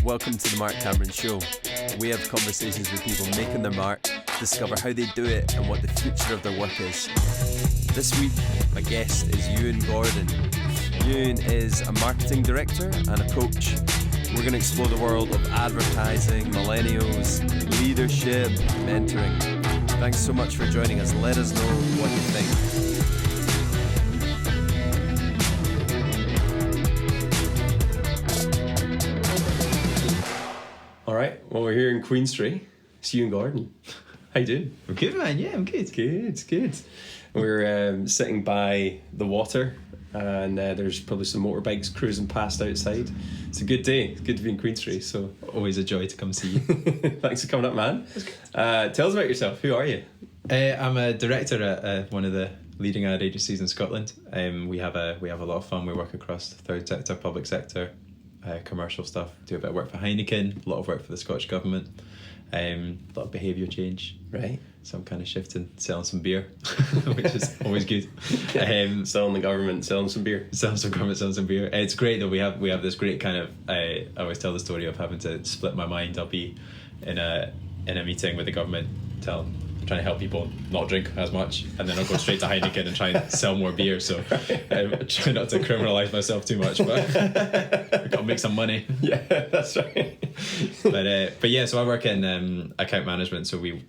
Welcome to the Mark Cameron Show. We have conversations with people making their mark, discover how they do it and what the future of their work is. This week, my guest is Ewan Gordon. Ewan is a marketing director and a coach. We're going to explore the world of advertising, millennials, leadership, mentoring. Thanks so much for joining us. Let us know what you think. All right, well, we're here in Queensferry. It's Ewan Gordon. How you doing? I'm good, man. Yeah, I'm good. Good. We're sitting by the water, and there's probably some motorbikes cruising past outside. It's a good day. It's good to be in Queensferry, so Always a joy to come see you. thanks for coming up, man. Tell us about yourself. Who are you? I'm a director at one of the leading ad agencies in Scotland. We have a lot of fun. We work across the third sector, public sector, commercial stuff. Do a bit of work for Heineken, a lot of work for the Scottish Government, a lot of behaviour change. Right. Some kind of shift in selling some beer, which is always good. Selling the government, selling some beer. Selling some government, selling some beer. It's great though. We have this great kind of. I always tell the story of having to split my mind. I'll be in a meeting with the government, trying to help people not drink as much, and then I'll go straight to Heineken and try and sell more beer. So I try not to criminalise myself too much, but I've got to make some money. Yeah, that's right. But yeah, so I work in account management. So we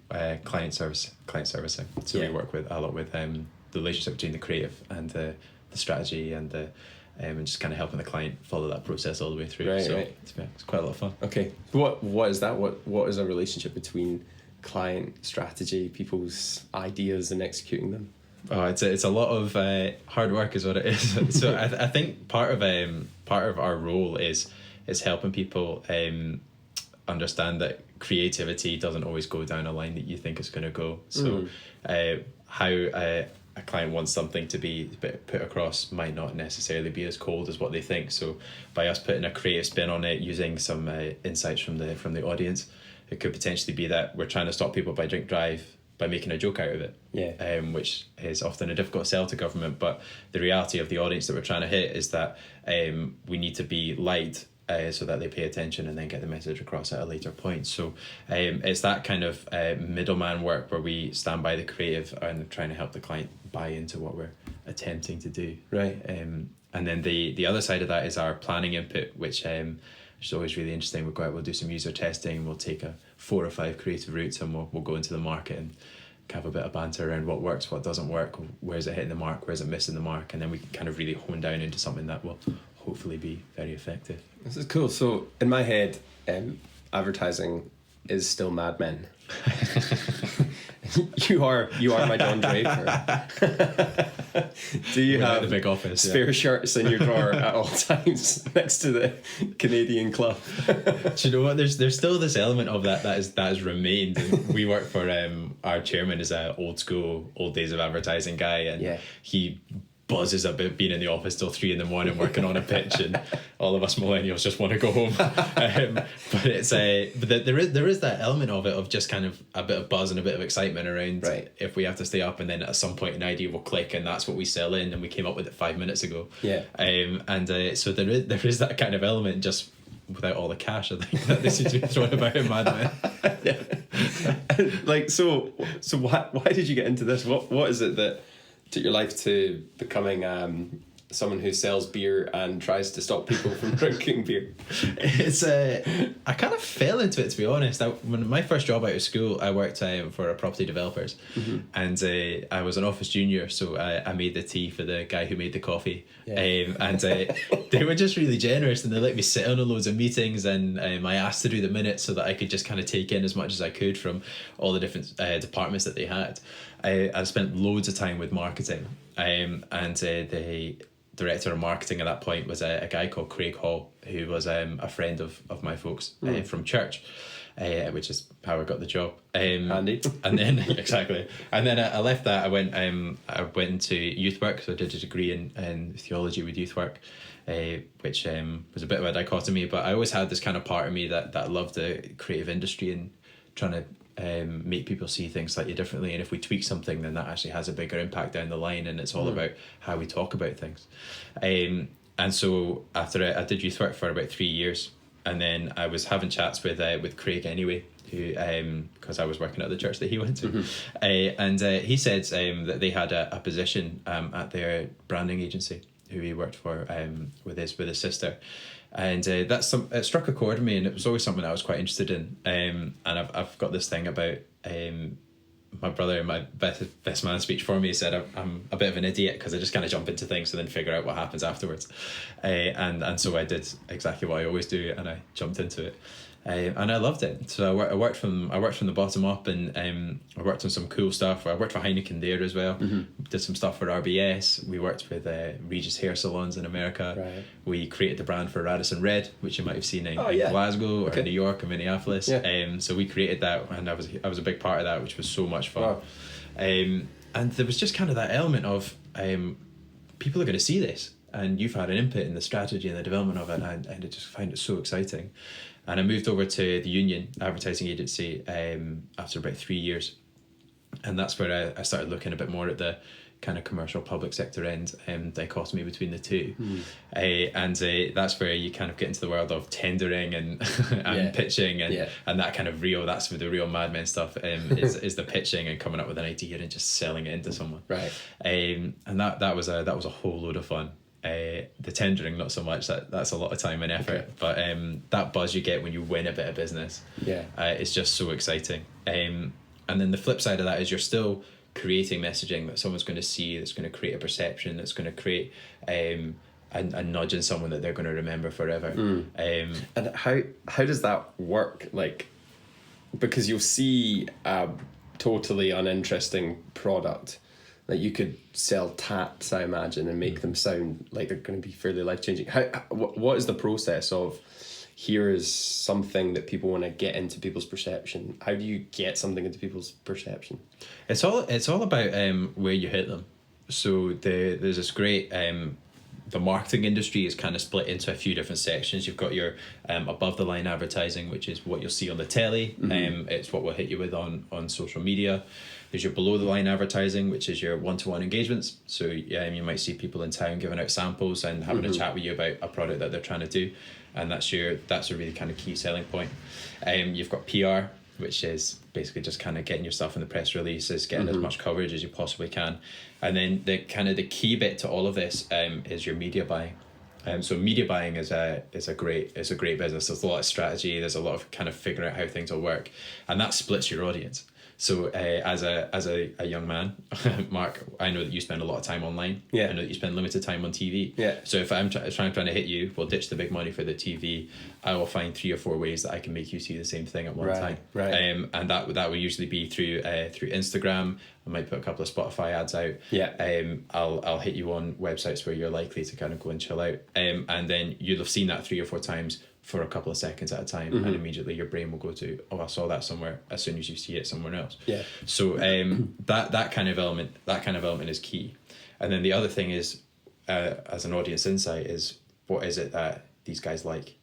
client servicing. So we work with a lot with the relationship between the creative and the strategy and just kind of helping the client follow that process all the way through. Right. It's quite a lot of fun. Okay. What is that? What is a relationship between client strategy, people's ideas, and executing them? Oh, it's a lot of hard work, is what it is. So I think part of our role is helping people understand that creativity doesn't always go down a line that you think it's going to go. So how a client wants something to be put across might not necessarily be as cold as what they think. So by us putting a creative spin on it, using some insights from the audience, it could potentially be that we're trying to stop people by drink drive by making a joke out of it. Yeah. Which is often a difficult sell to government, but the reality of the audience that we're trying to hit is that we need to be light so that they pay attention and then get the message across at a later point. So it's that kind of middleman work where we stand by the creative and trying to help the client buy into what we're attempting to do. Right. And then the other side of that is our planning input, which is always really interesting. We'll go out, we'll do some user testing, we'll take 4 or 5 creative routes, and we'll go into the market and have a bit of banter around what works, what doesn't work, where's it hitting the mark, where's it missing the mark, and then we can kind of really hone down into something that will hopefully be very effective. This is cool. So in my head, advertising is still Mad Men. You are my Don Draper. Do you have the big office spare shirts in your drawer at all times next to the Canadian club? Do you know what? There's still this element of that has remained. And we work for our chairman is a old school, old days of advertising guy, and he buzzes about being in the office till 3 a.m. working on a pitch, and all of us millennials just want to go home. But it's there is that element of it, of just kind of a bit of buzz and a bit of excitement around if we have to stay up, and then at some point an idea will click, and that's what we sell in, and we came up with it 5 minutes ago. So there is that kind of element, just without all the cash, I think, that this is thrown about in Mad Men. Like so why did you get into this? What is it that took your life to becoming someone who sells beer and tries to stop people from drinking beer? It's I kind of fell into it, to be honest. When my first job out of school, I worked for a property developers, and I was an office junior, so I made the tea for the guy who made the coffee. And they were just really generous, and they let me sit on loads of meetings, and I asked to do the minutes so that I could just kind of take in as much as I could from all the different departments that they had. I spent loads of time with marketing, and the director of marketing at that point was a guy called Craig Hall, who was a friend of my folks from church, which is how I got the job. Handy. And then exactly. And then I left that. I went into youth work, so I did a degree in theology with youth work, which was a bit of a dichotomy. But I always had this kind of part of me that loved the creative industry and trying to make people see things slightly differently, and if we tweak something, then that actually has a bigger impact down the line, and it's all about how we talk about things. And so after I did youth work for about 3 years, and then I was having chats with Craig anyway, who because I was working at the church that he went to, and he said that they had a position at their branding agency, who he worked for with his sister, and it struck a chord with me, and it was always something I was quite interested in, and I've got this thing about my brother in my best man speech for me said I'm a bit of an idiot because I just kind of jump into things and then figure out what happens afterwards, and so I did exactly what I always do, and I jumped into it, and I loved it. So I worked from the bottom up, and I worked on some cool stuff. I worked for Heineken there as well. Did some stuff for RBS. We worked with Regis hair salons in America. Right. We created the brand for Radisson Red, which you might have seen in yeah. Glasgow or New York or Minneapolis. Yeah. So we created that, and I was a big part of that, which was so much fun. Wow. And there was just kind of that element of people are going to see this, and you've had an input in the strategy and the development of it, and I just find it so exciting. And I moved over to the Union advertising agency after about 3 years, and that's where I started looking a bit more at the kind of commercial public sector end dichotomy between the two. And that's where you kind of get into the world of tendering and pitching and that kind of that's where the real madmen stuff is the pitching and coming up with an idea and just selling it into someone. Right. And that was a whole load of fun. The tendering not so much, that's a lot of time and effort, but that buzz you get when you win a bit of business, it's just so exciting. And then the flip side of that is you're still creating messaging that someone's going to see, that's going to create a perception, that's going to create a nudge in someone that they're going to remember forever. And how does that work? Like, because you'll see a totally uninteresting product, like you could sell tats, I imagine, and make them sound like they're going to be fairly life-changing. What is the process of, here is something that people want to get into people's perception? How do you get something into people's perception? It's all about where you hit them. So there's this great the marketing industry is kind of split into a few different sections. You've got your above the line advertising, which is what you'll see on the telly. It's what we'll hit you with on social media. There's your below the line advertising, which is your one-to-one engagements. So you might see people in town giving out samples and having a chat with you about a product that they're trying to do, and that's a really kind of key selling point. You've got PR, which is basically just kind of getting yourself in the press releases, getting as much coverage as you possibly can, and then the key bit to all of this is your media buying. So media buying is a great business. There's a lot of strategy. There's a lot of kind of figuring out how things will work, and that splits your audience. So as a young man, Mark, I know that you spend a lot of time online. Yeah. I know that you spend limited time on TV. Yeah. So if I'm trying to hit you, we'll ditch the big money for the TV. I will find 3 or 4 ways that I can make you see the same thing at one time. Right. And that will usually be through Instagram. I might put a couple of Spotify ads out. Yeah. I'll hit you on websites where you're likely to kind of go and chill out. And then you'll have seen that 3 or 4 times for a couple of seconds at a time, and immediately your brain will go to, I saw that somewhere, as soon as you see it somewhere else. Yeah. So that kind of element is key. And then the other thing is, as an audience insight, is what is it that these guys like?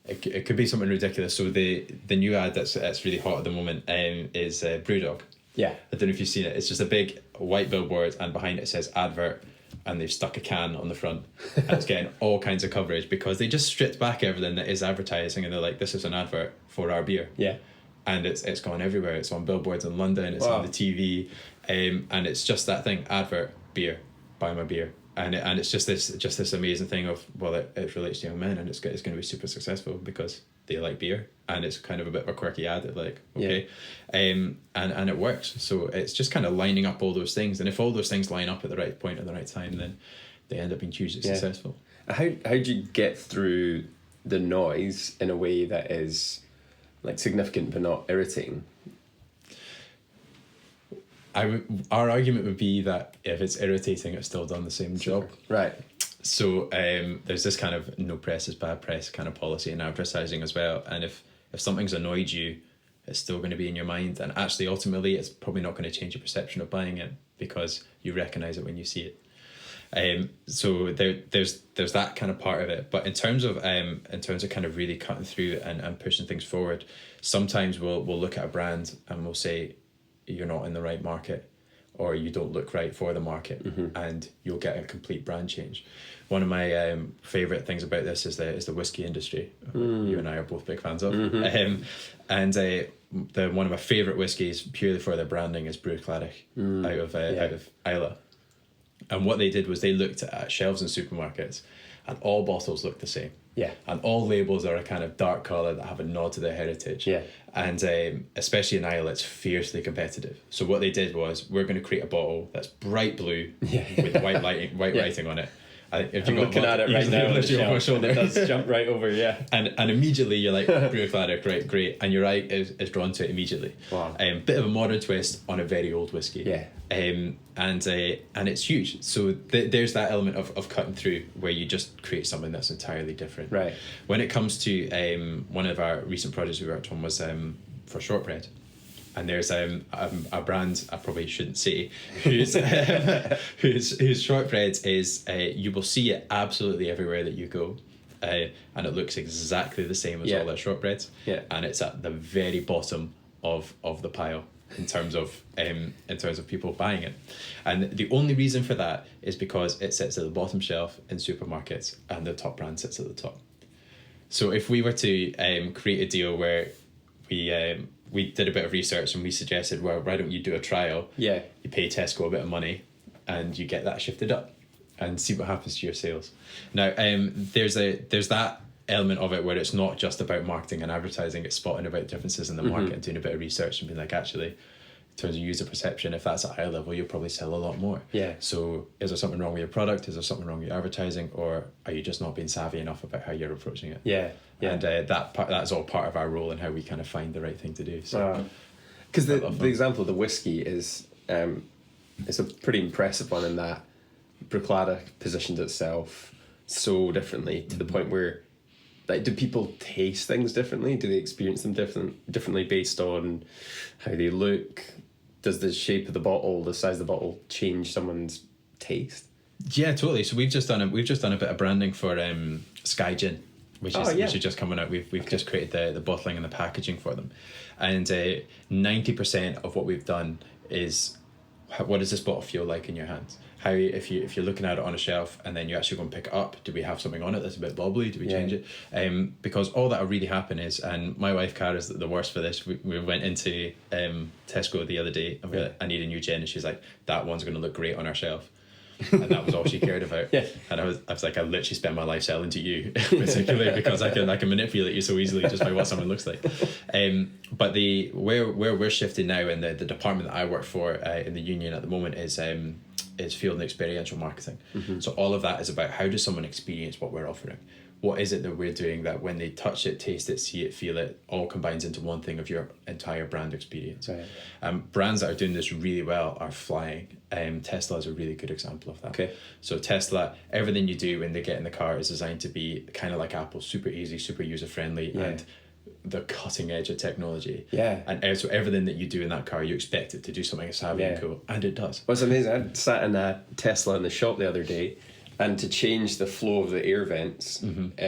It could be something ridiculous. So the new ad that's really hot at the moment is Brewdog. Yeah. I don't know if you've seen it. It's just a big white billboard, and behind it says advert, and they've stuck a can on the front, and it's getting all kinds of coverage because they just stripped back everything that is advertising, and they're like, this is an advert for our beer. Yeah. And it's gone everywhere. It's on billboards in London, it's on the TV, and it's just that thing, advert, beer, buy my beer. And it's just this amazing thing of, well, it relates to young men, and it's going to be super successful because they like beer, and it's kind of a bit of a quirky ad. It's like, okay, and it works. So it's just kind of lining up all those things, and if all those things line up at the right point at the right time, then they end up being hugely successful. How do you get through the noise in a way that is like significant but not irritating? Our argument would be that if it's irritating, it's still done the same job. Right. So there's this kind of no press is bad press kind of policy in advertising as well. And if something's annoyed you, it's still going to be in your mind. And actually, ultimately, it's probably not going to change your perception of buying it because you recognise it when you see it. So there's that kind of part of it. But in terms of kind of really cutting through and pushing things forward, sometimes we'll look at a brand and we'll say, you're not in the right market, or you don't look right for the market, and you'll get a complete brand change. One of my favorite things about this is the whiskey industry. You and I are both big fans of, and one of my favorite whiskies purely for their branding is Bruichladdich out of Islay. And what they did was they looked at shelves in supermarkets, and all bottles look the same. Yeah. And all labels are a kind of dark colour that have a nod to their heritage. Yeah. And especially in Ireland, it's fiercely competitive. So what they did was, we're going to create a bottle that's bright blue with white writing on it. If I'm looking at it right now on the shelf, it does jump right over, And immediately you're like, Bruichladdich, great. And your eye is drawn to it immediately. Wow. Bit of a modern twist on a very old whiskey. Yeah. And it's huge. So there's that element of cutting through, where you just create something that's entirely different. Right. When it comes to one of our recent projects we worked on was for shortbread. And there's a brand I probably shouldn't say whose shortbread is you will see it absolutely everywhere that you go, and it looks exactly the same as all their shortbreads. Yeah. And it's at the very bottom of the pile in terms of people buying it, and the only reason for that is because it sits at the bottom shelf in supermarkets and the top brand sits at the top. So if we were to create a deal where we did a bit of research and we suggested, well, why don't you do a trial? Yeah. You pay Tesco a bit of money and you get that shifted up and see what happens to your sales. Now, there's that element of it where it's not just about marketing and advertising, it's spotting about differences in the market and doing a bit of research and being like, actually, in terms of user perception, if that's at a higher level, you'll probably sell a lot more. Yeah. So is there something wrong with your product? Is there something wrong with your advertising? Or are you just not being savvy enough about how you're approaching it? Yeah. Yeah. And that's all part of our role and how we kind of find the right thing to do. So, because the example of the whiskey is it's a pretty impressive one in that Bruichladdich positioned itself so differently to the point where, like, do people taste things differently? Do they experience them differently based on how they look? Does the shape of the bottle, the size of the bottle, change someone's taste? Yeah, totally. So we've just done a bit of branding for Sky Gin, which is just coming out. We've just created the bottling and the packaging for them, and 90% of what we've done is, what does this bottle feel like in your hands? How, if you're looking at it on a shelf and then you actually go and pick it up, do we have something on it that's a bit wobbly? Do we change it? Because all that will really happen is, and my wife Cara's the worst for this. We went into Tesco the other day and we're like, I need a new gin, and she's like, that one's going to look great on our shelf. And that was all she cared about. And I was like, I literally spent my life selling to you, particularly because I can manipulate you so easily just by what someone looks like. But where we're shifting now, in the department that I work for in the union at the moment, is field and experiential marketing. So all of that is about, how does someone experience what we're offering? What is it that we're doing that when they touch it, taste it, see it, feel it, all combines into one thing of your entire brand experience. Right. Brands that are doing this really well are flying. Tesla is a really good example of that. Okay. So Tesla, everything you do when they get in the car is designed to be kind of like Apple, super easy, super user-friendly, and the cutting edge of technology. And so everything that you do in that car, you expect it to do something savvy and cool, and it does. Well, it's amazing. I sat in a Tesla in the shop the other day, and to change the flow of the air vents,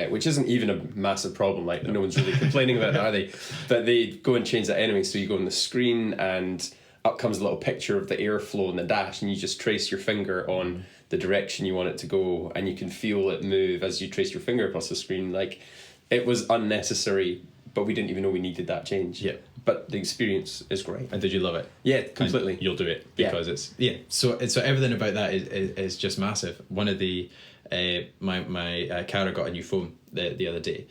which isn't even a massive problem, like no one's really complaining about it, are they? But they go and change that anyway. So you go on the screen and up comes a little picture of the airflow in the dash, and you just trace your finger on the direction you want it to go, and you can feel it move as you trace your finger across the screen. Like, it was unnecessary, but we didn't even know we needed that change. But the experience is great. And did you love it? Yeah, completely. And you'll do it because it's So everything about that is just massive. One of the my Cara got a new phone the other day,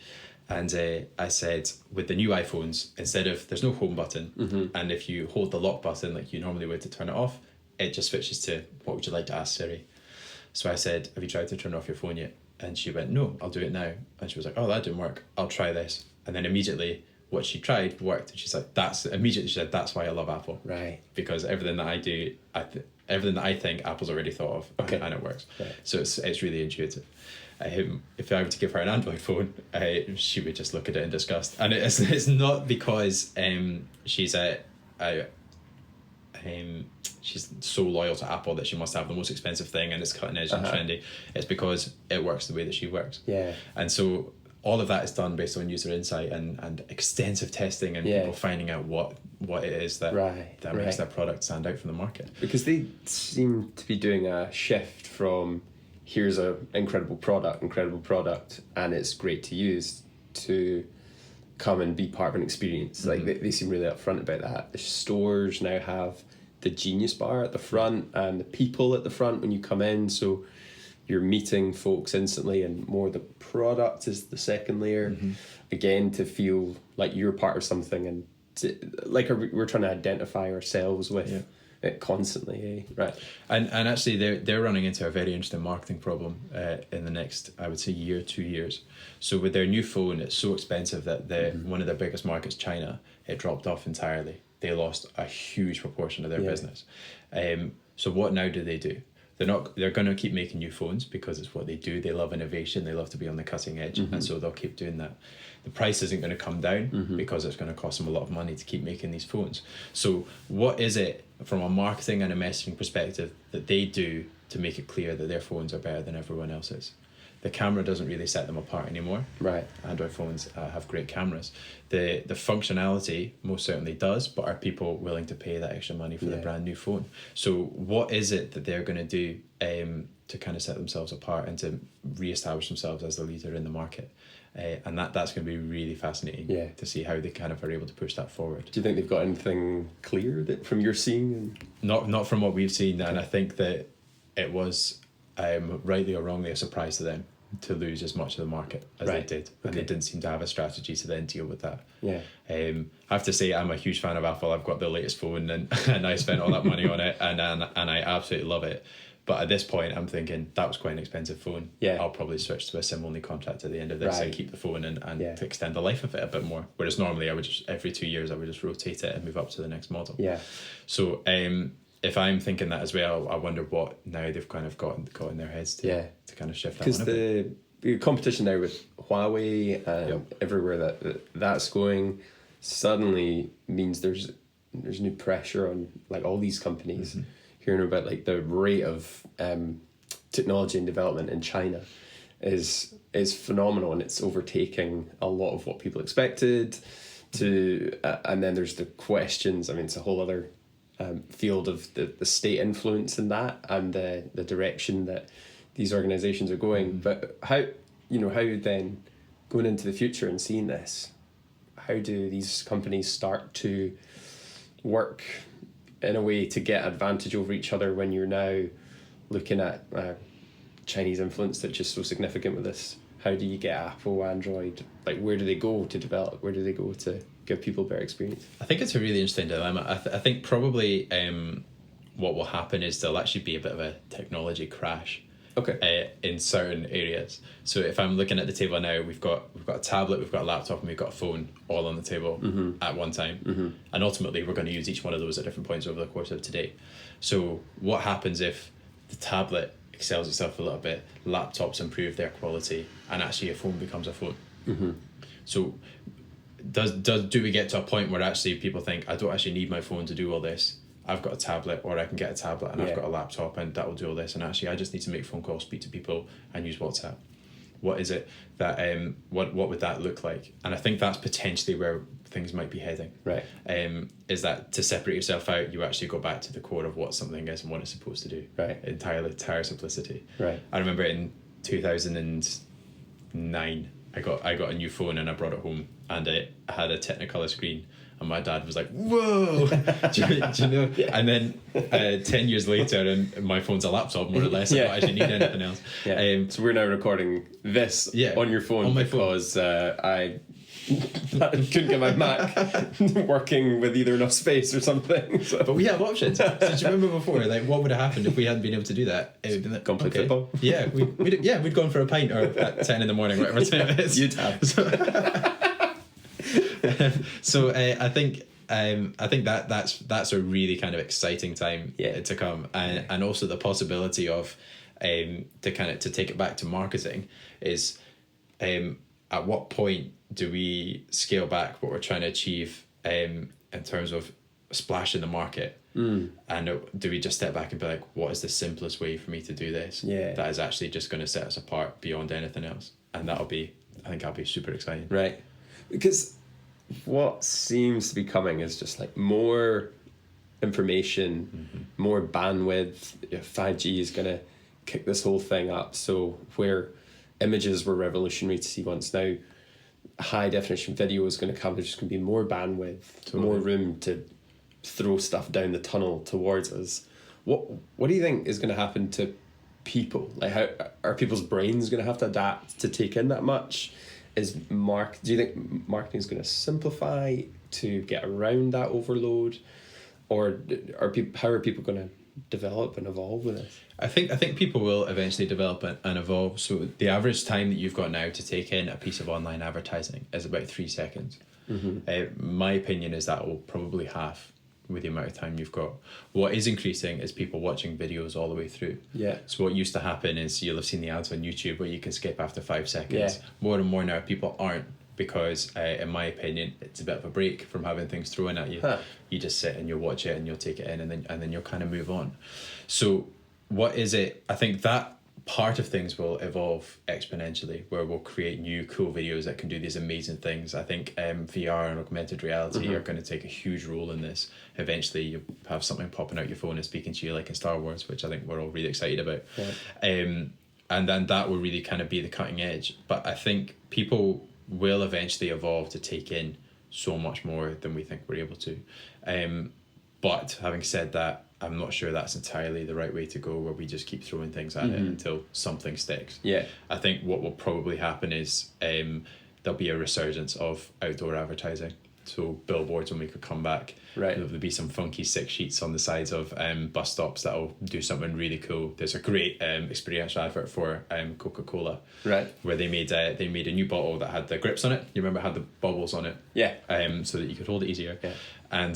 and I said, with the new iPhones, instead of, there's no home button, and if you hold the lock button like you normally would to turn it off, it just switches to, what would you like to ask Siri? So I said, have you tried to turn off your phone yet? And she went, no, I'll do it now. And she was like, oh, that didn't work, I'll try this. And then immediately what she tried worked, and she's like, she said, that's why I love Apple. Right. Because everything that I do, everything that I think, Apple's already thought of, and it works. Right. So it's really intuitive. If I were to give her an Android phone, she would just look at it in disgust. And it's not because she's so loyal to Apple that she must have the most expensive thing and it's cutting edge and trendy. It's because it works the way that she works. Yeah. And so all of that is done based on user insight and extensive testing and Yeah. people finding out what it is that Right, makes right. their product stand out from the market. Because they seem to be doing a shift from here's a incredible product, and it's great to use, to come and be part of an experience. Like they seem really upfront about that. The stores now have the Genius Bar at the front and the people at the front when you come in, so you're meeting folks instantly, and more the product is the second layer. Again, to feel like you're part of something, and we're trying to identify ourselves with it constantly, right? And actually they're running into a very interesting marketing problem in the next, I would say, 2 years. So with their new phone, it's so expensive that one of their biggest markets, China, it dropped off entirely. They lost a huge proportion of their business. So what now do? They're going to keep making new phones because it's what they do. They love innovation. They love to be on the cutting edge. And so they'll keep doing that. The price isn't going to come down because it's going to cost them a lot of money to keep making these phones. So what is it from a marketing and a messaging perspective that they do to make it clear that their phones are better than everyone else's? The camera doesn't really set them apart anymore. Right. Android phones have great cameras. The functionality most certainly does, but are people willing to pay that extra money for the brand new phone? So what is it that they're going to do to kind of set themselves apart and to reestablish themselves as the leader in the market? And that's going to be really fascinating to see how they kind of are able to push that forward. Do you think they've got anything clear that from your seeing? Not from what we've seen, and I think that it was rightly or wrongly a surprise to them to lose as much of the market as they did, and they didn't seem to have a strategy to then deal with that. I have to say I'm a huge fan of Apple. I've got the latest phone and I spent all that money on it and I absolutely love it. But at this point, I'm thinking that was quite an expensive phone. I'll probably switch to a SIM-only contract at the end of this and keep the phone and to extend the life of it a bit more. Whereas normally I would just, every 2 years, I would just rotate it and move up to the next model. So if I'm thinking that as well, I wonder what now they've kind of got in their heads to kind of shift that one a bit. Because the competition now with Huawei and everywhere that's going suddenly means there's new pressure on like all these companies. Hearing about like the rate of technology and development in China is phenomenal, and it's overtaking a lot of what people expected to and then there's the questions. I mean, it's a whole other field of the state influence in that and the direction that these organizations are going. But how then going into the future and seeing this, how do these companies start to work in a way to get advantage over each other when you're now looking at Chinese influence that's just so significant with this? How do you get Apple, Android? Like, where do they go to develop? Where do they go to give people a better experience? I think it's a really interesting dilemma. I think probably what will happen is there'll actually be a bit of a technology crash. In certain areas. So if I'm looking at the table now, we've got a tablet, we've got a laptop, and we've got a phone all on the table at one time. And ultimately, we're going to use each one of those at different points over the course of today. So what happens if the tablet excels itself a little bit, laptops improve their quality, and actually a phone becomes a phone? So do we get to a point where actually people think, I don't actually need my phone to do all this? I've got a tablet, or I can get a tablet and I've got a laptop and that will do all this, and actually I just need to make phone calls, speak to people and use WhatsApp. What is it that what would that look like? And I think that's potentially where things might be heading. Is that to separate yourself out, you actually go back to the core of what something is and what it's supposed to do. Entire simplicity. I remember in 2009 I got a new phone and I brought it home and it had a Technicolor screen. And my dad was like, whoa, do you know? And then 10 years later, and my phone's a laptop, more or less. I don't actually need anything else. So we're now recording this on your phone because I couldn't get my Mac working with either enough space or something. So. But we have options. So do you remember before, like, what would have happened if we hadn't been able to do that? It would have been like, gone play football. We'd gone for a pint or at 10 in the morning, whatever time it is. You'd have. So I think that's a really kind of exciting time to come, and also the possibility of to take it back to marketing is at what point do we scale back what we're trying to achieve in terms of splash in the market, and do we just step back and be like, what is the simplest way for me to do this that is actually just going to set us apart beyond anything else? And that'll be I think that'll be super exciting. Right. Because what seems to be coming is just like more information, more bandwidth. 5G is going to kick this whole thing up. So where images were revolutionary to see once, now high definition video is going to come. There's just going to be more bandwidth, more room to throw stuff down the tunnel towards us. What do you think is going to happen to people? Like, how are people's brains going to have to adapt to take in that much? Do you think marketing is going to simplify to get around that overload, or how are people going to develop and evolve with it? I think people will eventually develop and evolve. So the average time that you've got now to take in a piece of online advertising is about 3 seconds. My opinion is that will probably half with the amount of time you've got. What is increasing is people watching videos all the way through. Yeah. So what used to happen is you'll have seen the ads on YouTube where you can skip after 5 seconds. Yeah. More and more now people aren't, because in my opinion it's a bit of a break from having things thrown at you. You just sit and you'll watch it and you'll take it in, and then you'll kind of move on. So what is it? I think that part of things will evolve exponentially, where we'll create new cool videos that can do these amazing things. I think VR and augmented reality are going to take a huge role in this. Eventually you'll have something popping out your phone and speaking to you like in Star Wars, which I think we're all really excited about. And then that will really kind of be the cutting edge. But I think people will eventually evolve to take in so much more than we think we're able to. But having said that, I'm not sure that's entirely the right way to go, where we just keep throwing things at it until something sticks. Yeah. I think what will probably happen is there'll be a resurgence of outdoor advertising. So billboards when we could come back. Right. There'll be some funky 6 sheets on the sides of bus stops that'll do something really cool. There's a great experiential advert for Coca-Cola. Right. Where they made a new bottle that had the grips on it. You remember it had the bubbles on it? Yeah. So that you could hold it easier. Yeah. And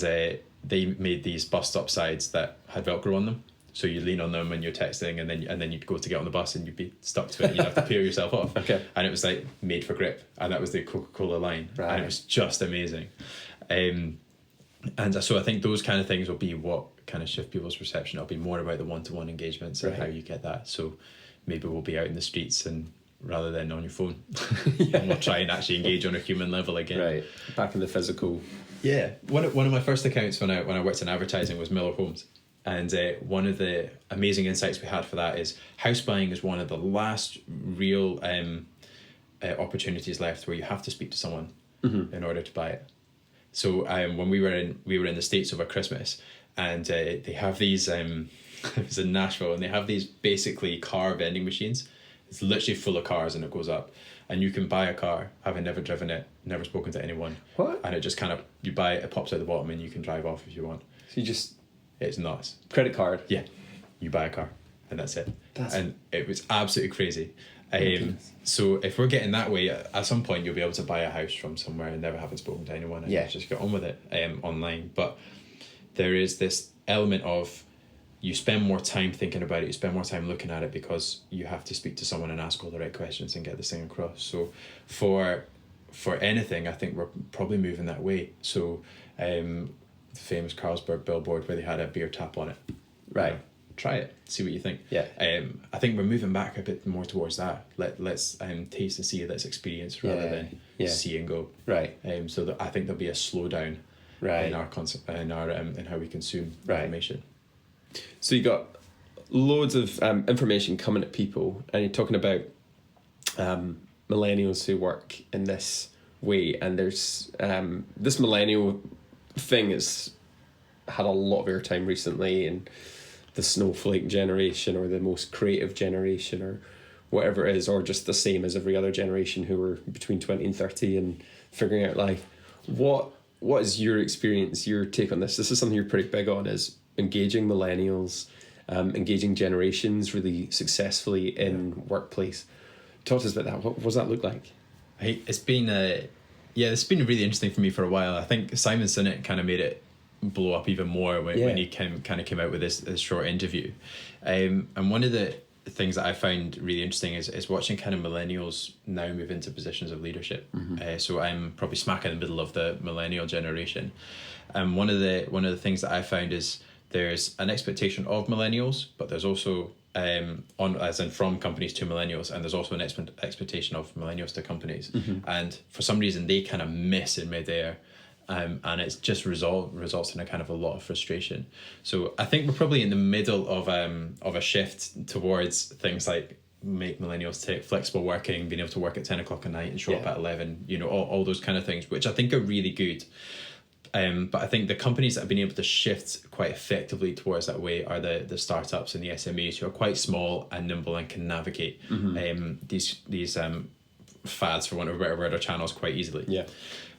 they made these bus stop sides that had Velcro on them. So you lean on them when you're texting, and then you'd go to get on the bus and you'd be stuck to it and you'd have to peel yourself off. Okay. And it was like made for grip, and that was the Coca-Cola line. Right. And it was just amazing. And so I think those kind of things will be what kind of shift people's perception. It'll be more about the one-to-one engagements and how you get that. So maybe we'll be out in the streets and rather than on your phone. And we'll try and actually engage on a human level again. Right. Back in the physical. Yeah, one of my first accounts when I worked in advertising was Miller Homes, and one of the amazing insights we had for that is house buying is one of the last real opportunities left where you have to speak to someone in order to buy it. So when we were in the States over Christmas, and they have these it was in Nashville, and they have these basically car vending machines. It's literally full of cars, and it goes up. And you can buy a car, having never driven it, never spoken to anyone. What? And it just kind of, you buy it, it pops out the bottom, and you can drive off if you want. So you just It's nuts. credit card. Yeah. You buy a car, and that's it. That's- And it was absolutely crazy. Goodness. So if we're getting that way, at some point you'll be able to buy a house from somewhere and never having spoken to anyone, and just get on with it online. But there is this element of, you spend more time thinking about it, you spend more time looking at it, because you have to speak to someone and ask all the right questions and get this thing across. So for anything, I think we're probably moving that way. So the famous Carlsberg billboard where they had a beer tap on it. Right. You know, try it, see what you think. Yeah. I think we're moving back a bit more towards that. Let's taste and see, let's experience rather than see and go. Right. So I think there'll be a slowdown Right. in our in how we consume information. So you got loads of information coming at people, and you're talking about millennials who work in this way, and there's this millennial thing has had a lot of airtime recently, and the snowflake generation, or the most creative generation, or whatever it is, or just the same as every other generation who were between 20 and 30 and figuring out life. What is your experience, your take on this? This is something you're pretty big on, is engaging millennials, engaging generations really successfully in workplace. Talk to us about that. What does that look like? It's been it's been really interesting for me for a while. I think Simon Sinek kind of made it blow up even more when he came out with this short interview. And one of the things that I found really interesting is watching kind of millennials now move into positions of leadership. So I'm probably smack in the middle of the millennial generation. And one of the things that I found is there's an expectation of millennials, but there's also on as in from companies to millennials, and there's also an expectation of millennials to companies, and for some reason they kind of miss in midair. And it's just results in a kind of a lot of frustration. So I think we're probably in the middle of a shift towards things like make millennials take flexible working, being able to work at 10 o'clock at night and show up at 11, you know, all those kind of things, which I think are really good. But I think the companies that have been able to shift quite effectively towards that way are the startups and the SMEs who are quite small and nimble and can navigate these fads, for want of a better word, or channels quite easily. Yeah.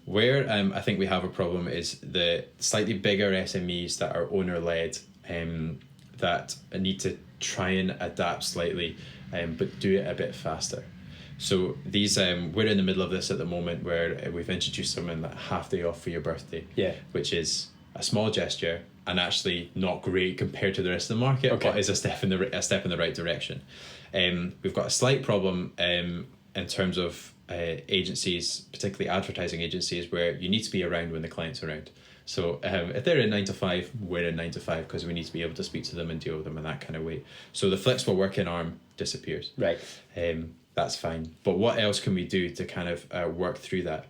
Where I think we have a problem is the slightly bigger SMEs that are owner-led, that need to try and adapt slightly, but do it a bit faster. So these we're in the middle of this at the moment, where we've introduced something like half day off for your birthday, which is a small gesture and actually not great compared to the rest of the market, but is a step in the right direction. We've got a slight problem in terms of agencies, particularly advertising agencies, where you need to be around when the client's around. So if they're in 9 to 5, we're in 9 to 5 because we need to be able to speak to them and deal with them in that kind of way. So the flexible working arm disappears. Right. That's fine. But what else can we do to kind of work through that?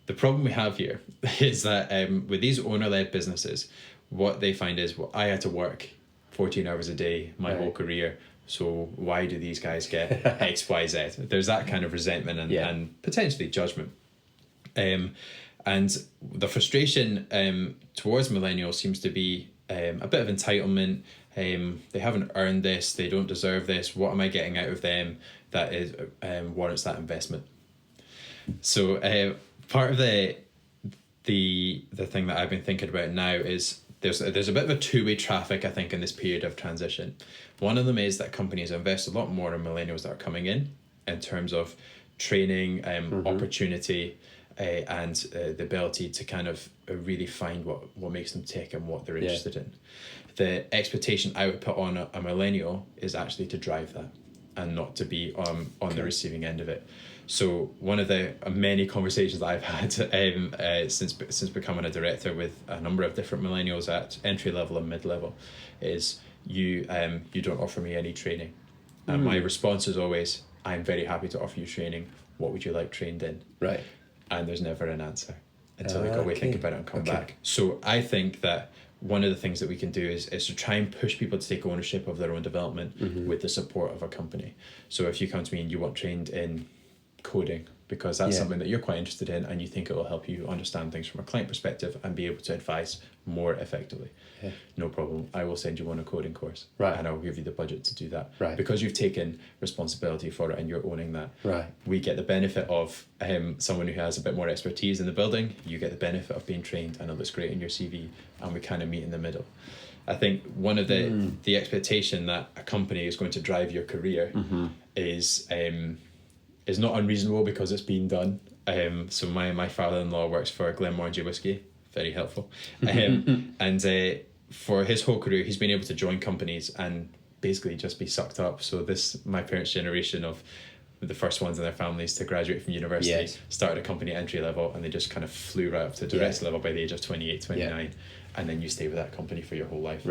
The problem we have here is that with these owner-led businesses, what they find is, well, I had to work 14 hours a day my whole career. So why do these guys get X, Y, Z? There's that kind of resentment and potentially judgment. And the frustration towards millennials seems to be a bit of entitlement. They haven't earned this. They don't deserve this. What am I getting out of them that is warrants that investment? So part of the thing that I've been thinking about now is there's a bit of a two-way traffic, I think, in this period of transition. One of them is that companies invest a lot more in millennials that are coming in terms of training, opportunity, and the ability to kind of really find what makes them tick and what they're interested in. The expectation I would put on a millennial is actually to drive that and not to be on the receiving end of it. So one of the many conversations that I've had since becoming a director with a number of different millennials at entry level and mid level is you don't offer me any training. And my response is always, I'm very happy to offer you training. What would you like trained in? Right. And there's never an answer until they go away, think about it and come back. So I think that one of the things that we can do is to try and push people to take ownership of their own development with the support of a company. So if you come to me and you want trained in coding because that's something that you're quite interested in and you think it will help you understand things from a client perspective and be able to advise more effectively, no problem, I will send you on a coding course, and I'll give you the budget to do that, because you've taken responsibility for it and you're owning that. We get the benefit of someone who has a bit more expertise in the building, you get the benefit of being trained and it looks great in your CV, and we kind of meet in the middle. I think one of the expectation that a company is going to drive your career is not unreasonable because it's been done. So my father-in-law works for Glenmorangie Whiskey, very helpful. And for his whole career, he's been able to join companies and basically just be sucked up. So my parents' generation of the first ones in their families to graduate from university, started a company at entry level, and they just kind of flew right up to director level by the age of 28, 29. And then you stay with that company for your whole life.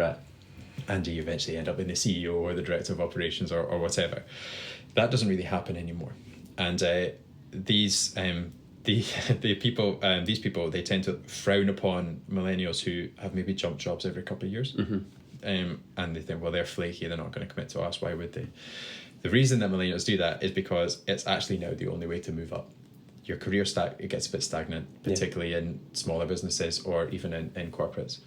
And you eventually end up in the CEO or the director of operations or whatever. That doesn't really happen anymore. And these people, they tend to frown upon millennials who have maybe jumped jobs every couple of years. And they think, well, they're flaky, they're not going to commit to us, why would they? The reason that millennials do that is because it's actually now the only way to move up. Your career it gets a bit stagnant, particularly in smaller businesses or even in corporates.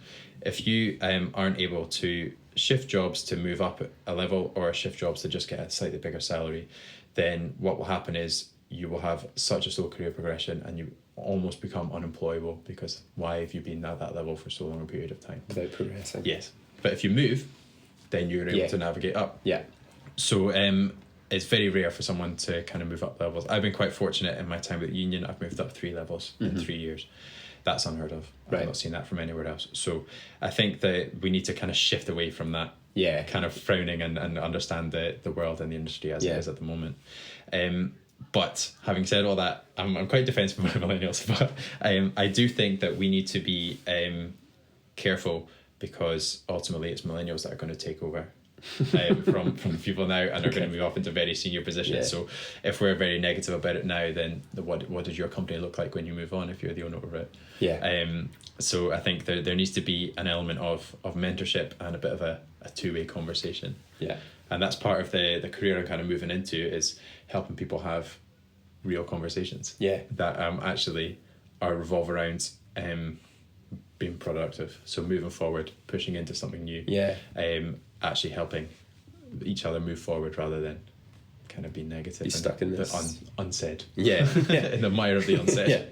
If you aren't able to shift jobs to move up a level or shift jobs to just get a slightly bigger salary, then what will happen is you will have such a slow career progression and you almost become unemployable, because why have you been at that level for so long a period of time? Without progressing. Yes. But if you move, then you're able to navigate up. So it's very rare for someone to kind of move up levels. I've been quite fortunate in my time with the union. I've moved up 3 levels in 3 years. That's unheard of. I've not seen that from anywhere else. So I think that we need to kind of shift away from that kind of frowning and understand the world and the industry as it is at the moment. But having said all that, I'm quite defensive of millennials, but I do think that we need to be careful, because ultimately it's millennials that are going to take over from people now, and are going to move up into very senior positions. Yeah. So if we're very negative about it now, then what does your company look like when you move on if you're the owner of it? Yeah. So I think there needs to be an element of mentorship and a bit of a two-way conversation. Yeah. And that's part of the career I'm kind of moving into, is helping people have real conversations. Yeah. That actually are revolve around being productive. So moving forward, pushing into something new. Yeah. Actually helping each other move forward rather than kind of being negative. Be stuck in this unsaid. Yeah. In the mire of the unsaid. Yeah.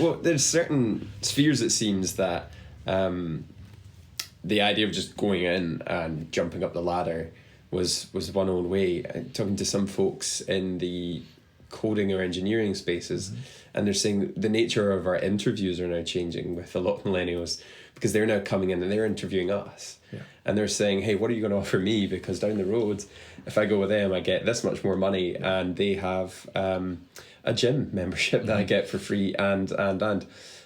Well, there's certain spheres, it seems, that the idea of just going in and jumping up the ladder was one own way. Talking to some folks in the coding or engineering spaces, and they're saying the nature of our interviews are now changing with a lot of millennials, because they're now coming in and they're interviewing us. Yeah. And they're saying, hey, what are you going to offer me? Because down the road, if I go with them, I get this much more money, and they have a gym membership that I get for free, and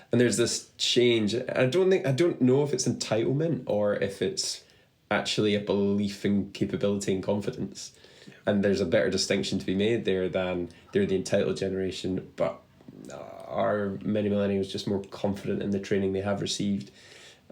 there's this change. I don't know if it's entitlement or if it's actually a belief in capability and confidence. And there's a better distinction to be made there than they're the entitled generation, but are many millennials just more confident in the training they have received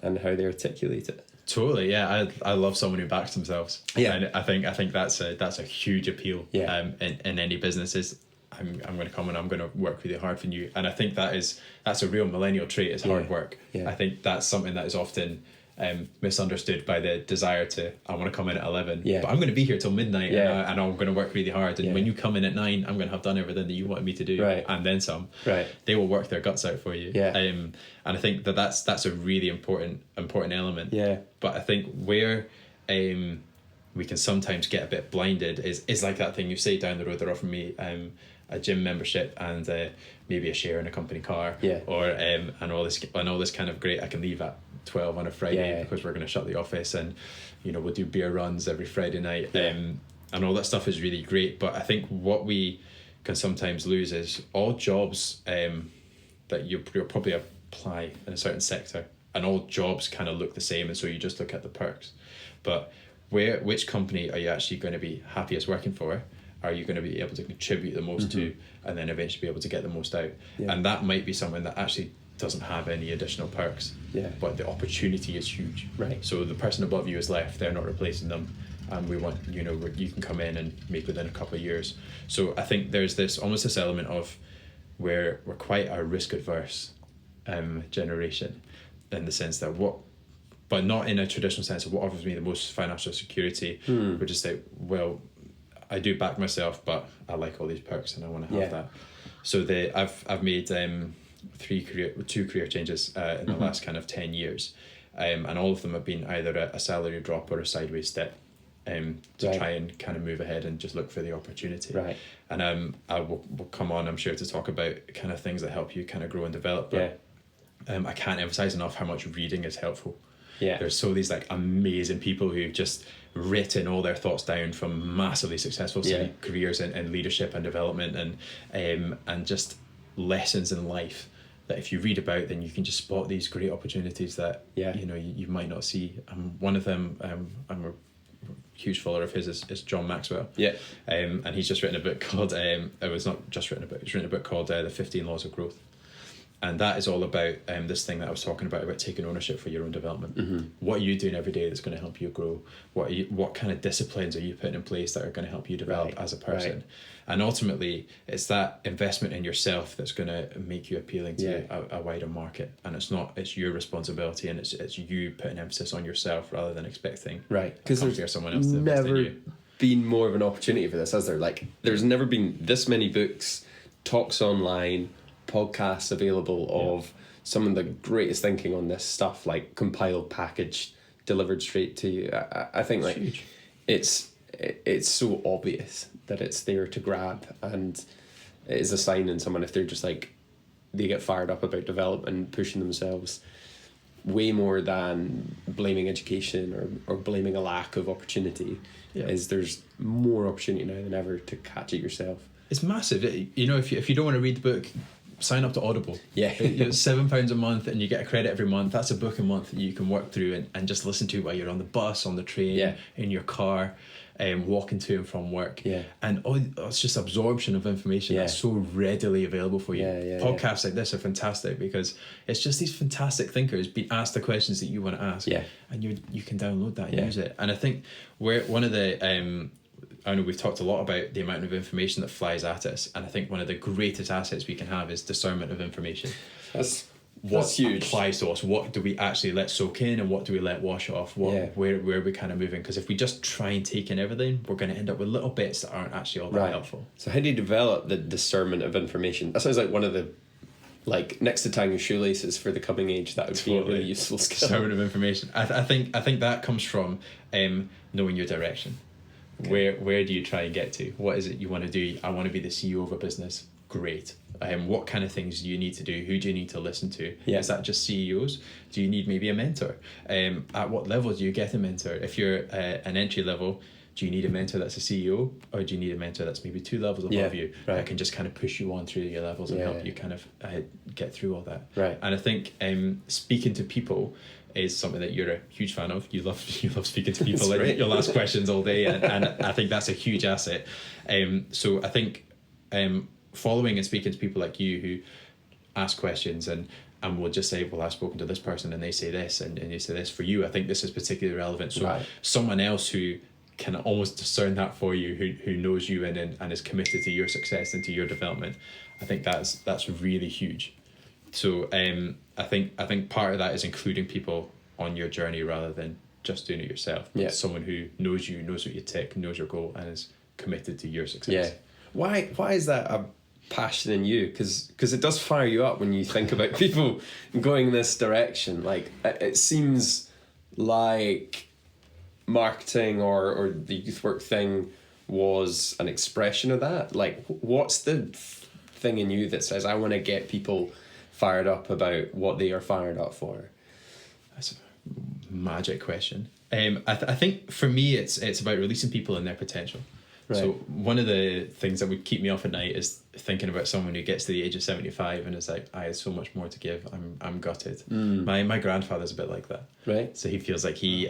and how they articulate it? Totally, yeah. I love someone who backs themselves. Yeah. And I think that's a huge appeal. Yeah. In any businesses. I'm going to come and I'm going to work really hard for you. And I think that's a real millennial trait, is hard work. Yeah. I think that's something that is often misunderstood by the desire to, I want to come in at 11, but I'm going to be here till midnight, and I'm going to work really hard, and when you come in at 9, I'm going to have done everything that you wanted me to do, and then some. They will work their guts out for you. And I think that's a really important element. But I think where we can sometimes get a bit blinded is like that thing you say down the road, they're offering me a gym membership and maybe a share in a company car, or and all this kind of great, I can leave at 12 on a Friday because we're going to shut the office, and we'll do beer runs every Friday night, and all that stuff is really great. But I think what we can sometimes lose is all jobs that you'll probably apply in a certain sector, and all jobs kind of look the same, and so you just look at the perks. But which company are you actually going to be happiest working for? Are you going to be able to contribute the most to, and then eventually be able to get the most out? And that might be something that actually doesn't have any additional perks, but the opportunity is huge. So the person above you is left, they're not replacing them, and we want, you can come in and make within a couple of years. So I think there's this element of where we're quite a risk adverse generation, in the sense that but not in a traditional sense of what offers me the most financial security. We're just like, well, I do back myself, but I like all these perks and I want to have that. So I've made two career changes in the last kind of 10 years, and all of them have been either a salary drop or a sideways step, to try and kind of move ahead and just look for the opportunity. And I will come on, I'm sure, to talk about kind of things that help you kind of grow and develop. But I can't emphasize enough how much reading is helpful. There's these like amazing people who've just written all their thoughts down from massively successful careers in leadership and development, and just lessons in life that if you read about, then you can just spot these great opportunities that you might not see. One of them, I'm a huge follower of his, is John Maxwell. And he's just written a book called he's written a book called The 15 Laws of Growth. And that is all about this thing that I was talking about taking ownership for your own development. What are you doing every day that's going to help you grow? What kind of disciplines are you putting in place that are going to help you develop as a person? And ultimately, it's that investment in yourself that's going to make you appealing to a wider market. And it's your responsibility, and it's you putting emphasis on yourself rather than expecting because there's someone else to invest in you. Been more of an opportunity for this, has there? Like, there's never been this many books, talks online, podcasts available of some of the greatest thinking on this stuff, like compiled, packaged, delivered straight to you. I think like it's so obvious that it's there to grab, and it is a sign in someone if they're just like, they get fired up about development, pushing themselves way more than blaming education or blaming a lack of opportunity. Is there's more opportunity now than ever to catch it yourself. It's massive. If you don't want to read the book, sign up to Audible. Yeah. It's £7 a month and you get a credit every month. That's a book a month that you can work through and just listen to while you're on the bus, on the train, Yeah. in your car, walking to and from work. Yeah. And it's just absorption of information that's so readily available for you. Podcasts like this are fantastic because it's just these fantastic thinkers being asked the questions that you want to ask. Yeah. And you can download that and use it. And I think one of the I know we've talked a lot about the amount of information that flies at us, and I think one of the greatest assets we can have is discernment of information. That's What huge. applies to us? What do we actually let soak in, and what do we let wash off? Where are we kind of moving? Because if we just try and take in everything, we're going to end up with little bits that aren't actually all that helpful. So how do you develop the discernment of information? That sounds like one of the, like, next to tying your shoelaces for the coming age. That would be a really useful skill. Discernment of information. I think that comes from knowing your direction. Okay. Where do you try and get to? What is it you want to do? I want to be the CEO of a business. Great. What kind of things do you need to do? Who do you need to listen to? Yeah. Is that just CEOs? Do you need maybe a mentor? At what level do you get a mentor? If you're an entry level, do you need a mentor that's a CEO, or do you need a mentor that's maybe 2 levels above you that can just kind of push you on through your levels and help you kind of get through all that? Right. And I think speaking to people is something that you're a huge fan of. You love speaking to people. And you'll ask questions all day, and I think that's a huge asset. So I think following and speaking to people like you who ask questions and will just say, well, I've spoken to this person and they say this and you say this. For you, I think this is particularly relevant. So someone else who can almost discern that for you, who knows you and is committed to your success and to your development, I think that's really huge. So I think part of that is including people on your journey rather than just doing it yourself. Yeah. Someone who knows you, knows what you tick, knows your goal, and is committed to your success. Yeah. Why is that a passion in you? Because it does fire you up when you think about people going this direction. Like, it seems like marketing or the youth work thing was an expression of that. Like, what's the thing in you that says, I want to get people fired up about what they are fired up for? That's a magic question. I think for me it's about releasing people in their potential. Right. So one of the things that would keep me up at night is thinking about someone who gets to the age of 75 and is like, I had so much more to give. I'm gutted. My grandfather's a bit like that. Right. So he feels like he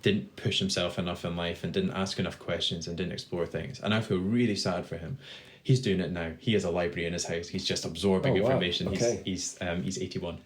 didn't push himself enough in life and didn't ask enough questions and didn't explore things. And I feel really sad for him. He's doing it now. He has a library in his house. He's just absorbing information. Wow. Okay. He's 81.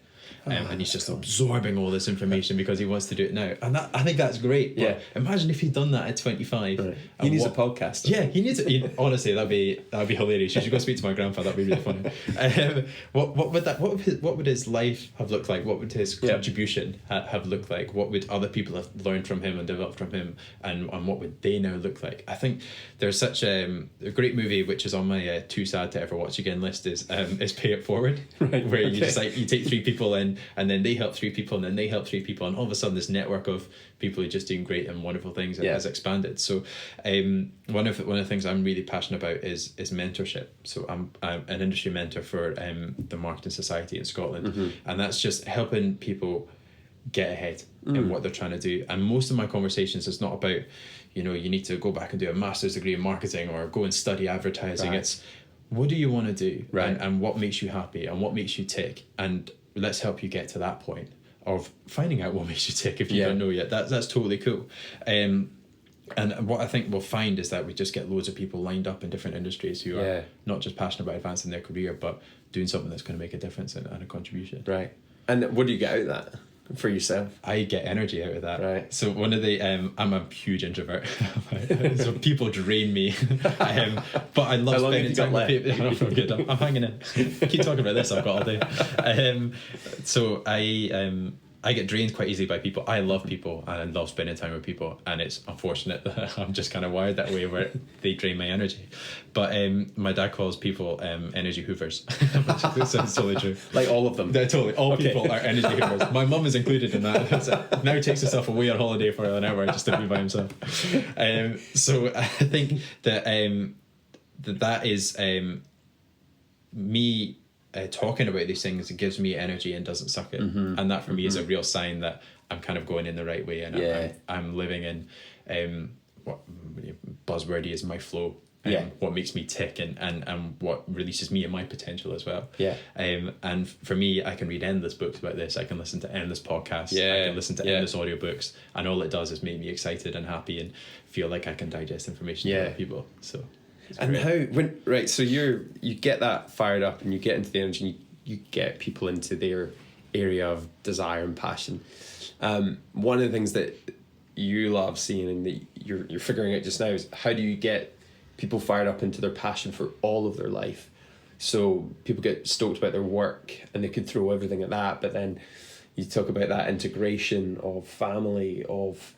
And he's just absorbing all this information because he wants to do it now, and I think that's great. But imagine if he'd done that at 25. Right. He needs a podcast. Yeah, he needs it. Honestly, that'd be hilarious. You should go speak to my grandfather. That'd be really funny. What would his life have looked like? What would his contribution have looked like? What would other people have learned from him and developed from him, and what would they now look like? I think there's such a great movie which is on my too sad to ever watch again list is Pay It Forward, right? Where you just you take 3 people in. And then they help 3 people, and then they help 3 people, and all of a sudden this network of people who are just doing great and wonderful things has expanded. So one of the things I'm really passionate about is mentorship. So I'm an industry mentor for the Marketing Society in Scotland, and that's just helping people get ahead in what they're trying to do. And most of my conversations is not about, you need to go back and do a master's degree in marketing or go and study advertising. Right. It's what do you want to do, and what makes you happy and what makes you tick, and let's help you get to that point of finding out what makes you tick if you don't know yet. That's totally cool. And what I think we'll find is that we just get loads of people lined up in different industries who are not just passionate about advancing their career, but doing something that's going to make a difference and a contribution. Right. And what do you get out of that for yourself? I get energy out of that. Right. So one of the I'm a huge introvert. So people drain me. But I love spending time with people. I'm hanging in. Keep talking about this, I've got all day. So I get drained quite easily by people. I love people and I love spending time with people, and it's unfortunate that I'm just kind of wired that way where they drain my energy. But my dad calls people energy hoovers. Which sounds totally true. Like all of them? They're totally. All people are energy hoovers. My mum is included in that. So now he takes himself away on holiday for an hour just to be by himself. So I think that that is me talking about these things. It gives me energy and doesn't suck it, and that for me is a real sign that I'm kind of going in the right way, and I'm living in what buzzwordy is my flow. what makes me tick, and what releases me and my potential as well. Yeah. And for me, I can read endless books about this. I can listen to endless podcasts. Yeah. I can listen to endless audiobooks, and all it does is make me excited and happy and feel like I can digest information to other people. So. And great. So you get that fired up, and you get into the energy, and you get people into their area of desire and passion. One of the things that you love seeing and that you're figuring out just now is, how do you get people fired up into their passion for all of their life? So people get stoked about their work and they could throw everything at that, but then you talk about that integration of family, of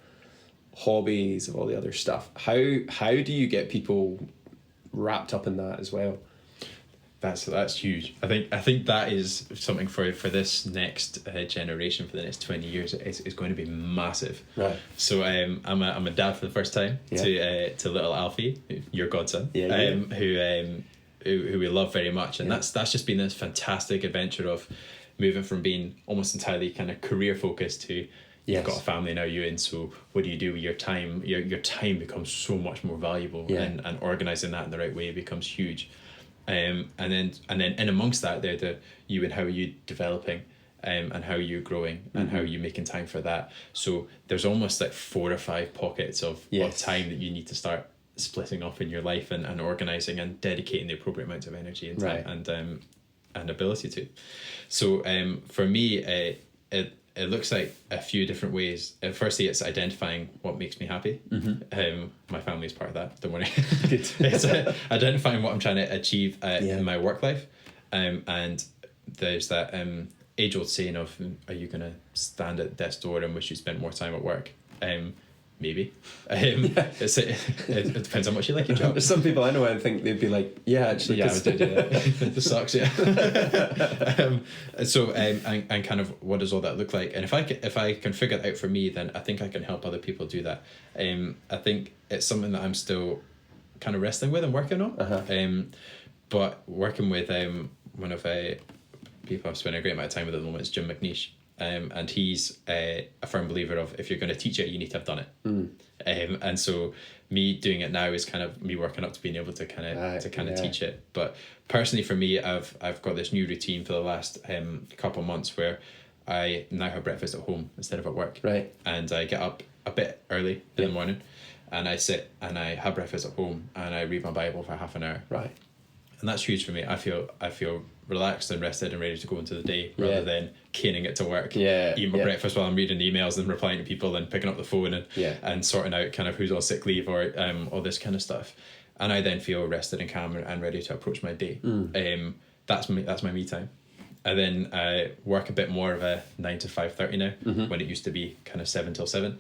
hobbies, of all the other stuff. How do you get people wrapped up in that as well? That's huge. I think that is something for this next generation, for the next 20 years is going to be massive. Right. So I'm a dad for the first time to little Alfie, your godson, who we love very much, and that's just been this fantastic adventure of moving from being almost entirely kind of career focused to you've got a family now, Ewan, so what do you do with your time? Your time becomes so much more valuable, and organising that in the right way becomes huge. And then in amongst that, you and how are you developing, and how are you growing, and how are you making time for that. So there's almost like 4 or 5 pockets of time that you need to start splitting off in your life and organising and dedicating the appropriate amount of energy and time and ability to. So for me, it looks like a few different ways. Firstly, it's identifying what makes me happy. My family is part of that, don't worry. It's identifying what I'm trying to achieve in my work life. And there's that age-old saying of, are you going to stand at death's door and wish you spent more time at work? Maybe. It depends on what you like your job. There's some people I know, I think they'd be like, actually, I would do that. This sucks, So and kind of what does all that look like? And if I can figure it out for me, then I think I can help other people do that. I think it's something that I'm still kind of wrestling with and working on. But working with one of people I've spent a great amount of time with at the moment is Jim McNeish. And he's a firm believer of, if you're going to teach it, you need to have done it. And so me doing it now is kind of me working up to being able to kind of teach it. But personally for me, I've got this new routine for the last couple of months where I now have breakfast at home instead of at work. Right. And I get up a bit early in the morning, and I sit and I have breakfast at home and I read my Bible for half an hour. Right. And that's huge for me. I feel relaxed and rested and ready to go into the day, rather than caning it to work. Eating my breakfast while I'm reading emails and replying to people and picking up the phone and sorting out kind of who's on sick leave or all this kind of stuff. And I then feel rested and calm and ready to approach my day. That's my me time. And then I work a bit more of a 9 to 5:30 now, when it used to be kind of 7 till 7.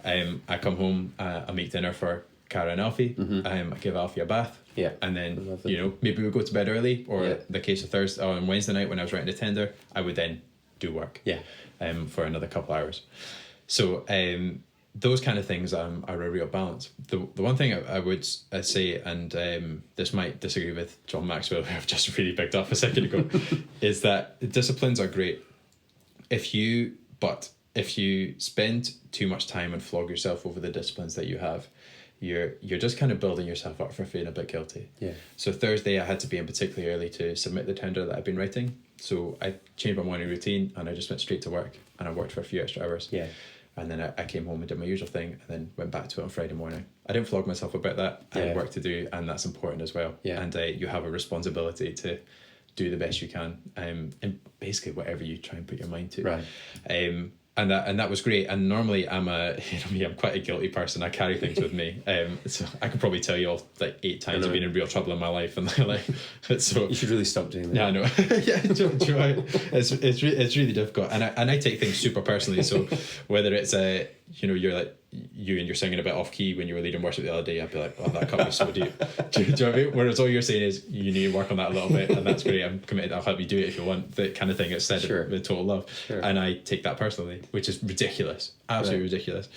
I come home, I make dinner for Cara and Alfie. I give Alfie a bath. And then, maybe we go to bed early, or the case of Thursday or on Wednesday night when I was writing the tender, I would then do work for another couple hours. So those kind of things are a real balance. The one thing I would say, and this might disagree with John Maxwell, who I've just really picked up a second ago, is that disciplines are great if you spend too much time and flog yourself over the disciplines that you have, you're just kind of building yourself up for feeling a bit guilty. So Thursday I had to be in particularly early to submit the tender that I've been writing. So I changed my morning routine and I just went straight to work, and I worked for a few extra hours. And then I came home and did my usual thing, and then went back to it on Friday morning. I didn't flog myself about that. I had work to do, and that's important as well. And you have a responsibility to do the best you can, and basically whatever you try and put your mind to. And that was great. And normally I'm quite a guilty person. I carry things with me. So I could probably tell you all like 8 times I've been in real trouble in my life, and so you should really stop doing that. Yeah, I know. It's really difficult, and I take things super personally. So whether it's you're like you and you're singing a bit off key when you were leading worship the other day, I'd be like, oh, that cut me so deep. Do you know what I mean? Whereas all you're saying is you need to work on that a little bit, and that's great. I'm committed. I'll help you do it if you want. That kind of thing. It's said with total love, and I take that personally, which is ridiculous, absolutely ridiculous.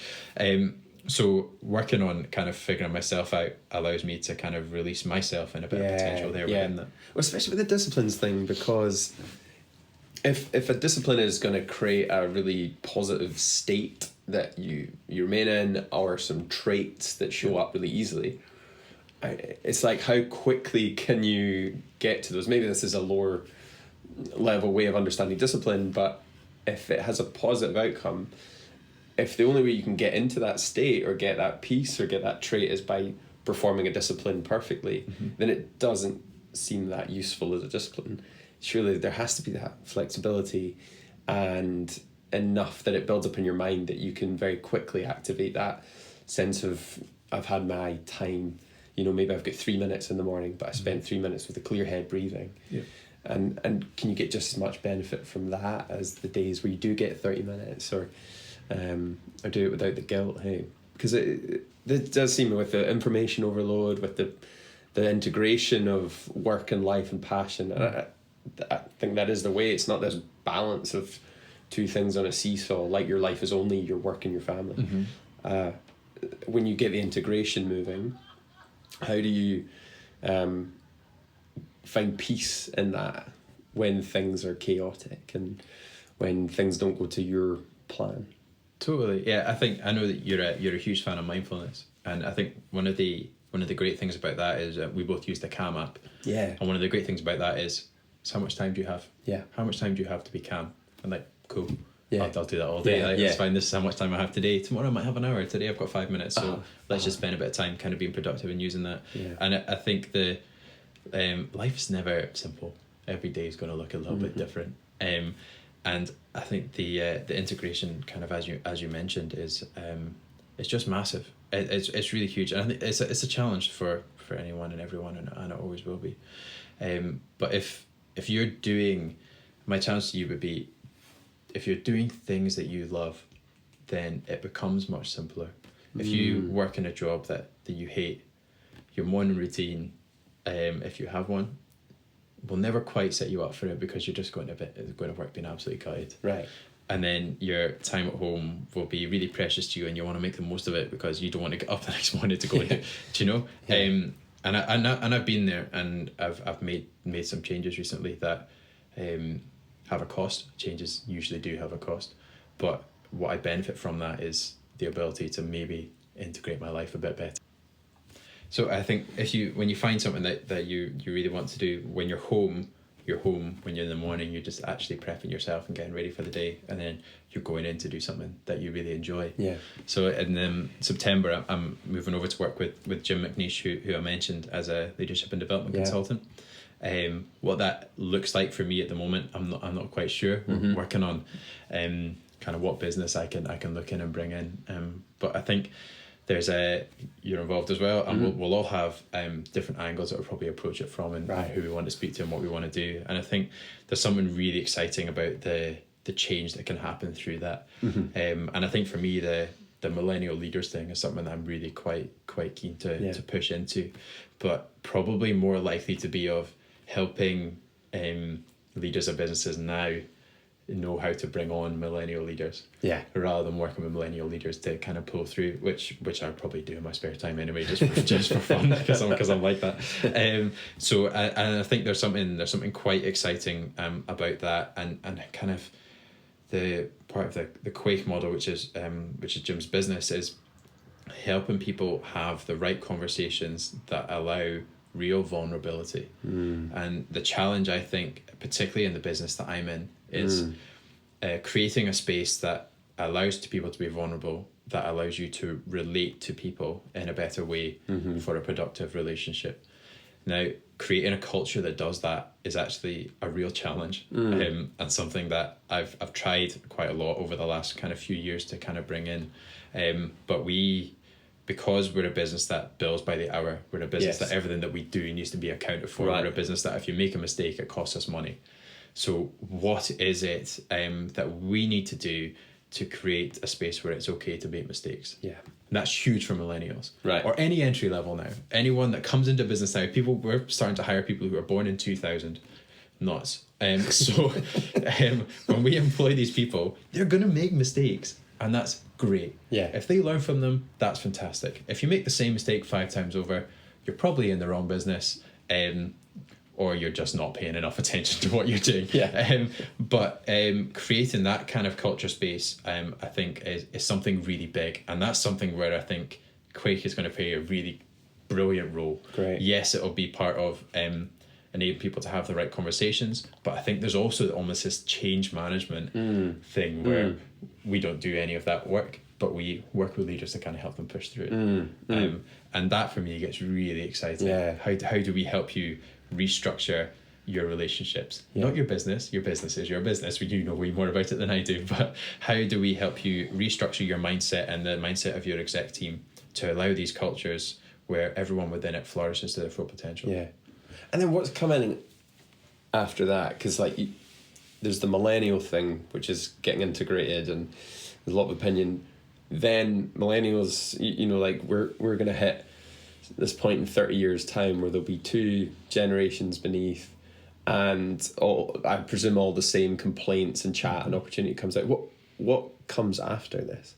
So working on kind of figuring myself out allows me to kind of release myself and a bit of potential there within that. Well, especially with the disciplines thing, because if a discipline is going to create a really positive state that you remain in, or some traits that show up really easily, it's like, how quickly can you get to those? Maybe this is a lower level way of understanding discipline, but if it has a positive outcome, if the only way you can get into that state or get that peace or get that trait is by performing a discipline perfectly, then it doesn't seem that useful as a discipline. Surely there has to be that flexibility and enough that it builds up in your mind that you can very quickly activate that sense of, I've had my time, maybe I've got 3 minutes in the morning, but I spent 3 minutes with a clear head breathing. Yeah. And can you get just as much benefit from that as the days where you do get 30 minutes or do it without the guilt? Hey, because it does seem, with the information overload, with the integration of work and life and passion, I think that is the way. It's not this balance of two things on a seesaw, like your life is only your work and your family. When you get the integration moving, how do you find peace in that when things are chaotic and when things don't go to your plan? Totally. Yeah, I know that you're a huge fan of mindfulness, and I think one of the great things about that is we both use the Calm app. Yeah. And one of the great things about that is how much time do you have? Yeah. How much time do you have to be calm? And like, cool. Yeah. I'll do that all day. Yeah, Like, yeah. It's fine. This is how much time I have today. Tomorrow I might have an hour. Today I've got 5 minutes. So let's just spend a bit of time kind of being productive and using that. Yeah. And I think the life's never simple. Every day is going to look a little bit different. And I think the integration, kind of as you mentioned, is it's just massive. It's really huge, and I think it's a challenge for anyone and everyone, and it always will be. But if you're doing, my challenge to you would be, if you're doing things that you love, then it becomes much simpler. If you work in a job that you hate, your morning routine, if you have one, will never quite set you up for it, because you're just going to work being absolutely gutted. Right. And then your time at home will be really precious to you, and you want to make the most of it because you don't want to get up the next morning to go and do you know? Yeah. And I've been there, and I've made some changes recently that have a cost. Changes usually do have a cost, but what I benefit from that is the ability to maybe integrate my life a bit better. So I think when you find something that you really want to do, when you're home. When you're in the morning, you're just actually prepping yourself and getting ready for the day, and then you're going in to do something that you really enjoy. Yeah. So in September, I'm moving over to work with Jim McNeish, who I mentioned, as a leadership and development consultant. What that looks like for me at the moment, I'm not quite sure. We're working on kind of what business I can look in and bring in. But I think there's you're involved as well, and we'll all have different angles that we'll probably approach it from, and who we want to speak to and what we want to do. And I think there's something really exciting about the change that can happen through that. And I think for me, the millennial leaders thing is something that I'm really quite keen to push into, but probably more likely to be of helping leaders of businesses now know how to bring on millennial leaders, rather than working with millennial leaders to kind of pull through, which I probably do in my spare time anyway, just for fun, because I'm like that. So I think there's something quite exciting about that, and kind of the part of the Quake model, which is Jim's business, is helping people have the right conversations that allow real vulnerability. And the challenge, I think, particularly in the business that I'm in, is creating a space that allows people to be vulnerable, that allows you to relate to people in a better way for a productive relationship. Now, creating a culture that does that is actually a real challenge, and something that I've tried quite a lot over the last kind of few years to kind of bring in. But because we're a business that bills by the hour, we're a business that everything that we do needs to be accounted for. We're a business that if you make a mistake, it costs us money. So what is it that we need to do to create a space where it's okay to make mistakes? And that's huge for millennials, or any entry level now. Anyone that comes into business now, we're starting to hire people who are born in 2000. Nuts. So when we employ these people, they're going to make mistakes, and that's great. If they learn from them, that's fantastic. If you make the same mistake 5 times over, you're probably in the wrong business, or you're just not paying enough attention to what you're doing. But creating that kind of culture space, I think is something really big, and that's something where I think Quake is going to play a really brilliant role. Great. Yes, it'll be part of enabling people to have the right conversations, but I think there's also almost this change management thing where we don't do any of that work, but we work with leaders to kind of help them push through it. And that for me gets really exciting. Yeah. How do we help you restructure your relationships? Not your business. Your business is your business. You know way more about it than I do. But how do we help you restructure your mindset and the mindset of your exec team to allow these cultures where everyone within it flourishes to their full potential? Yeah. And then what's coming after that? Because like there's the millennial thing, which is getting integrated, and there's a lot of opinion. Then millennials, you know, like we're going to hit this point in 30 years' time where there'll be 2 generations beneath, and I presume all the same complaints and chat and opportunity comes out. What comes after this?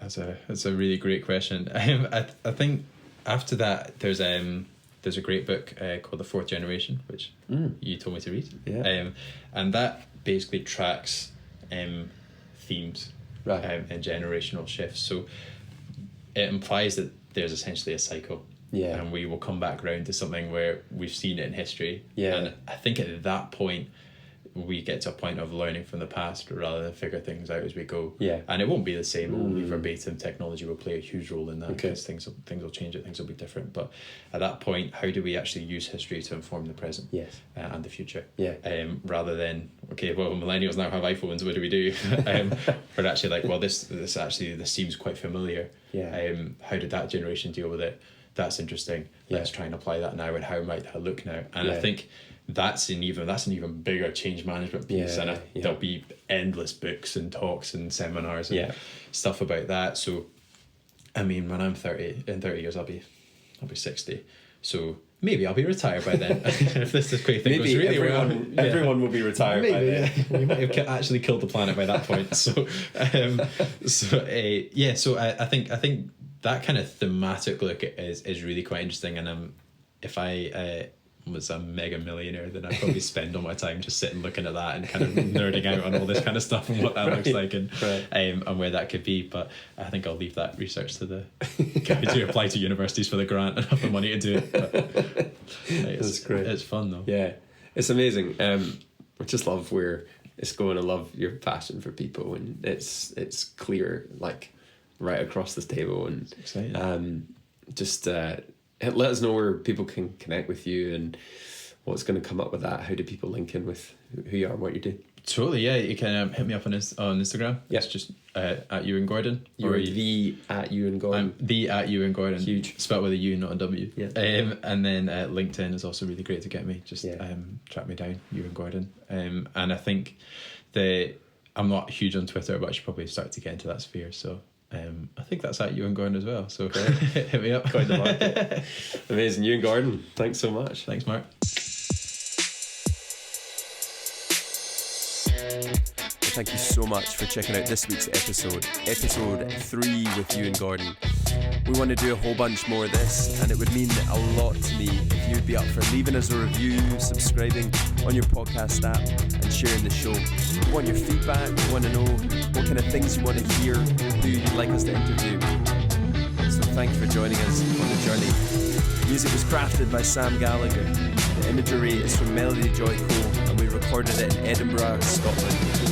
That's a really great question. I think after that there's a great book called The Fourth Generation, which you told me to read. Yeah. And that basically tracks themes and generational shifts. So it implies that there's essentially a cycle. Yeah. And we will come back around to something where we've seen it in history. Yeah. And I think at that point we get to a point of learning from the past rather than figure things out as we go. Yeah. And it won't be the same. It won't be verbatim. Technology will play a huge role in that, Okay. because things will change. Things will be different. But at that point, how do we actually use history to inform the present? Yes. And the future? Yeah. Rather than, okay, well, millennials now have iPhones. What do we do? But actually, like, well, this seems quite familiar. Yeah. How did that generation deal with it? That's interesting. Let's try and apply that now. And how might that look now? And I think that's an even bigger change management piece. Yeah, And there'll be endless books and talks and seminars and stuff about that. So, I mean, when I'm 30, in 30 years, I'll be 60. So maybe I'll be retired by then. If this great thing goes really well. Everyone will be retired by then. We might have actually killed the planet by that point. So, so I think that kind of thematic look is really quite interesting. And if I was a mega millionaire, then I'd probably spend all my time just sitting looking at that and kind of nerding out on all this kind of stuff and what that looks like and where that could be. But I think I'll leave that research to the guy to apply to universities for the grant and have the money to do it. But That's great. It's fun though. Yeah, it's amazing. I just love where it's going. I love your passion for people, and it's clear, like right across this table. And exciting. Let us know where people can connect with you and what's going to come up with that. How do people link in with who you are and what you do? Totally, yeah. You can hit me up on Instagram. Yeah. It's just at Ewan Gordon. You're at Ewan Gordon. I'm at Ewan Gordon. Huge. Spelled with a U, not a W. Yeah. And then LinkedIn is also really great to get me. Just track me down, Ewan Gordon. And I think I'm not huge on Twitter, but I should probably start to get into that sphere. So I think that's at Ewan Gordon as well. So hit me up. Quite the market. Amazing. Ewan Gordon, thanks so much. Thanks, Mark. Thank you so much for checking out this week's episode 3 with Ewan Gordon. We want to do a whole bunch more of this, and it would mean a lot to me if you'd be up for leaving us a review, subscribing on your podcast app, and sharing the show. We want your feedback. We want to know what kind of things you want to hear, who you'd like us to interview. So thanks for joining us on the journey. Music was crafted by Sam Gallagher. The imagery is from Melody Joy Cole, and we recorded it in Edinburgh, Scotland.